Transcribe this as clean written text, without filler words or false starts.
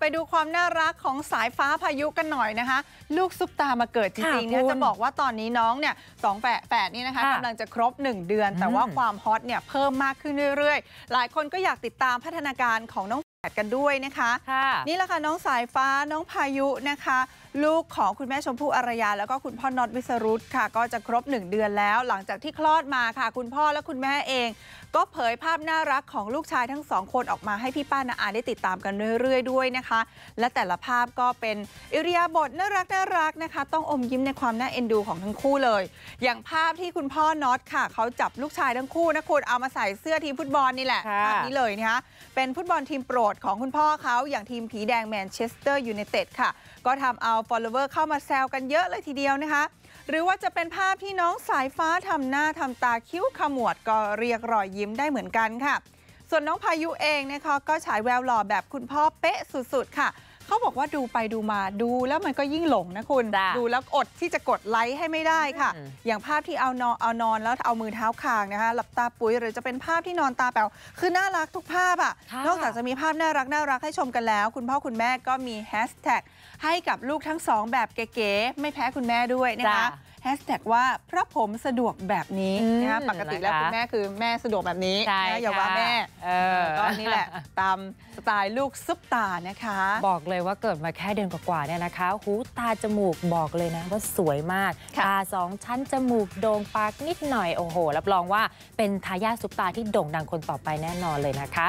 ไปดูความน่ารักของสายฟ้าพายุกันหน่อยนะคะลูกซุปตามาเกิดจริงๆเนี่ยจะบอกว่าตอนนี้น้องเนี่ย2 แฝดนี่นะคะกำลังจะครบ1 เดือนแต่ว่าความฮอตเนี่ยเพิ่มมากขึ้นเรื่อยๆหลายคนก็อยากติดตามพัฒนาการของน้องแฝดกันด้วยนะคะนี่แหละค่ะน้องสายฟ้าน้องพายุนะคะลูกของคุณแม่ชมพู่อารยาแล้วก็คุณพ่อน็อตวิสรุตค่ะก็จะครบ1 เดือนแล้วหลังจากที่คลอดมาค่ะคุณพ่อและคุณแม่เองก็เผยภาพน่ารักของลูกชายทั้ง2 คนออกมาให้พี่ป้าน้าอาได้ติดตามกันเรื่อยๆด้วยนะคะและแต่ละภาพก็เป็นอิริยาบถน่ารักนะคะต้องอมยิ้มในความน่าเอ็นดูของทั้งคู่เลยอย่างภาพที่คุณพ่อน็อตค่ะเขาจับลูกชายทั้งคู่นะคุณเอามาใส่เสื้อทีมฟุตบอลนี่แหละภาพนี้เลยนะคะเป็นฟุตบอลทีมโปรดของคุณพ่อเขาอย่างทีมผีแดงแมนเชสเตอร์ยูไนเต็ดค่ะก็ทำเอา follower เข้ามาแซวกันเยอะเลยทีเดียวนะคะหรือว่าจะเป็นภาพที่น้องสายฟ้าทำหน้าทำตาคิ้วขมวดก็เรียกรอยยิ้มได้เหมือนกันค่ะส่วนน้องพายุเองนะคะก็ฉายแววหล่อแบบคุณพ่อเป๊ะสุดๆค่ะเขาบอกว่าดูไปดูมาดูแล้วมันก็ยิ่งหลงนะคุณดูแล้วอดที่จะกดไลค์ให้ไม่ได้ค่ะอย่างภาพที่เอานอนแล้วเอามือเท้าคางนะคะหลับตาปุ๋ยหรือจะเป็นภาพที่นอนตาแป๋วคือน่ารักทุกภาพอ่ะนอกจากจะมีภาพน่ารักให้ชมกันแล้วคุณพ่อคุณแม่ก็มีแฮชแท็กให้กับลูกทั้ง2แบบเก๋ๆไม่แพ้คุณแม่ด้วยนะคะแฮชแท็กว่าเพราะผมสะดวกแบบนี้นะคะปกติแล้วคุณแม่คือแม่สะดวกแบบนี้นะอย่าว่าแม่ก็นี่แหละตามสไตล์ลูกซุปตานะคะบอกเลยว่าเกิดมาแค่เดือนกว่าๆเนี่ยนะคะหูตาจมูกบอกเลยนะว่าสวยมากตา2 ชั้นจมูกโด่งปากนิดหน่อยโอ้โหรับรองว่าเป็นทายาทซุปตาที่โด่งดังคนต่อไปแน่นอนเลยนะคะ